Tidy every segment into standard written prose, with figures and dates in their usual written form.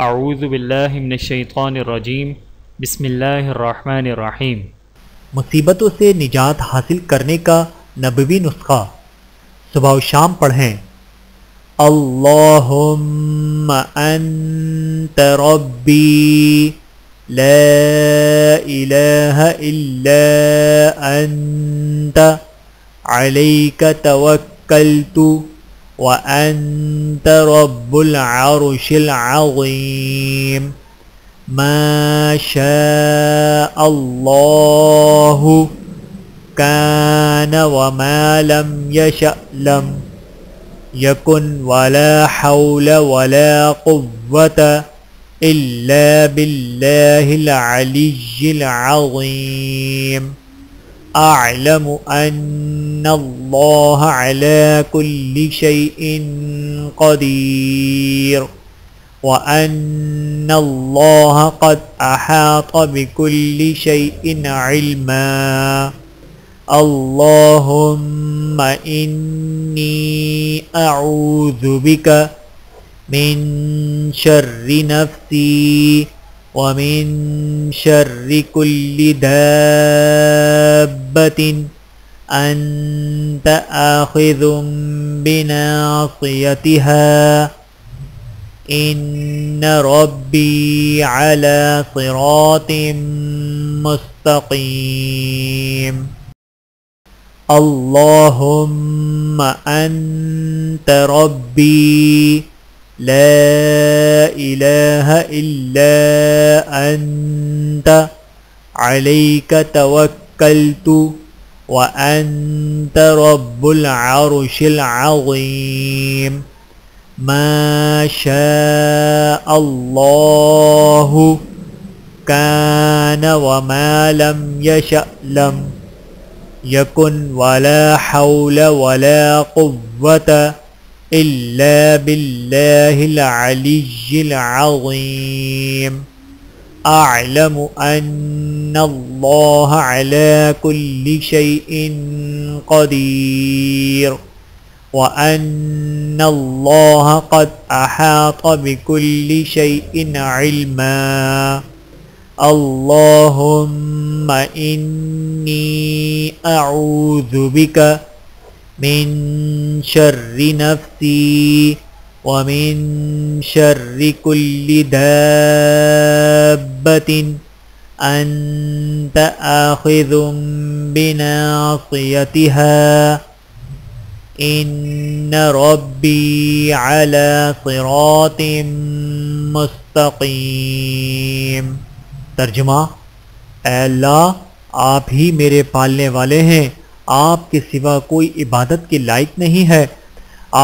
اعوذ باللہ من الشیطان الرجیم بسم اللہ الرحمن الرحیم۔ مصیبتوں سے نجات حاصل کرنے کا نبوی نسخہ صبح و شام پڑھیں۔ اللہم انت ربی لا الہ الا انت علیک توکلت وانت رب العرش العظیم ما شاء اللہ کان وما لم یشأ لم یکن ولا حول ولا قوة الا باللہ العلی العظیم اعلم ان اللہ علی کل شیء قدیر وَأَنَّ اللَّهَ قَدْ أَحَاطَ بِكُلِّ شَيْءٍ عِلْمًا اللهم إني أعوذ بك من شر نفسي ومن شر كل دابة أنت آخذ بناصيتها ان ربی علی صراط مستقیم اللہم انت ربی لا الہ الا انت علیک توکلت وانت رب العرش العظیم ما شاء اللہ کان وما لم یشأ لم یکن ولا حول ولا قوة الا باللہ العلی العظیم اعلم ان اللہ علی کل شیء قدیر وَأَنَّ اللَّهَ قَدْ أَحَاطَ بِكُلِّ شَيْءٍ عِلْمًا اللهم إني أعوذ بك من شر نفسي ومن شر كل دابة أنت آخذ بناصيتها ان ربی علی صراط مستقیم۔ ترجمہ: اے اللہ، آپ ہی میرے پالنے والے ہیں، آپ کے سوا کوئی عبادت کے لائق نہیں ہے،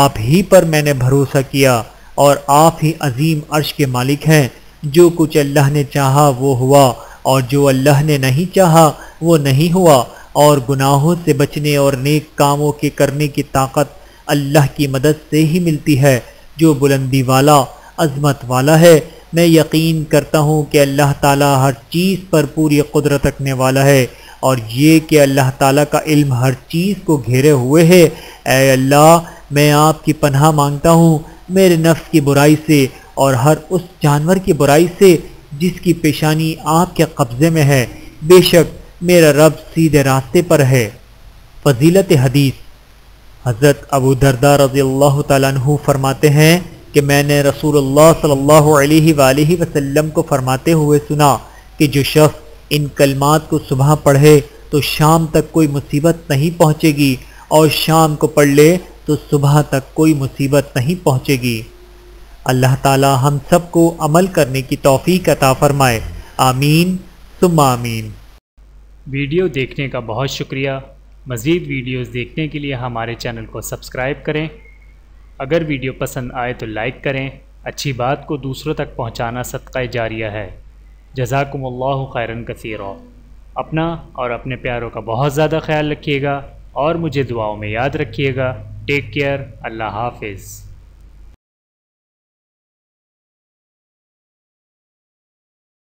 آپ ہی پر میں نے بھروسہ کیا اور آپ ہی عظیم عرش کے مالک ہیں۔ جو کچھ اللہ نے چاہا وہ ہوا اور جو اللہ نے نہیں چاہا وہ نہیں ہوا، اور گناہوں سے بچنے اور نیک کاموں کے کرنے کی طاقت اللہ کی مدد سے ہی ملتی ہے جو بلندی والا، عظمت والا ہے۔ میں یقین کرتا ہوں کہ اللہ تعالیٰ ہر چیز پر پوری قدرت رکھنے والا ہے، اور یہ کہ اللہ تعالیٰ کا علم ہر چیز کو گھیرے ہوئے ہے۔ اے اللہ، میں آپ کی پناہ مانگتا ہوں میرے نفس کی برائی سے اور ہر اس جانور کی برائی سے جس کی پیشانی آپ کے قبضے میں ہے۔ بے شک میرا رب سیدھے راستے پر ہے۔ فضیلت حدیث: حضرت ابو درداء رضی اللہ تعالیٰ عنہ فرماتے ہیں کہ میں نے رسول اللہ صلی اللہ علیہ وآلہ وسلم کو فرماتے ہوئے سنا کہ جو شخص ان کلمات کو صبح پڑھے تو شام تک کوئی مصیبت نہیں پہنچے گی، اور شام کو پڑھ لے تو صبح تک کوئی مصیبت نہیں پہنچے گی۔ اللہ تعالی ہم سب کو عمل کرنے کی توفیق عطا فرمائے، آمین ثم آمین۔ ویڈیو دیکھنے کا بہت شکریہ۔ مزید ویڈیوز دیکھنے کے لیے ہمارے چینل کو سبسکرائب کریں۔ اگر ویڈیو پسند آئے تو لائک کریں۔ اچھی بات کو دوسروں تک پہنچانا صدقہ جاریہ ہے۔ جزاکم اللہ خیرا کثیرا۔ اپنا اور اپنے پیاروں کا بہت زیادہ خیال رکھیے گا اور مجھے دعاؤں میں یاد رکھیے گا۔ Take care. اللہ حافظ۔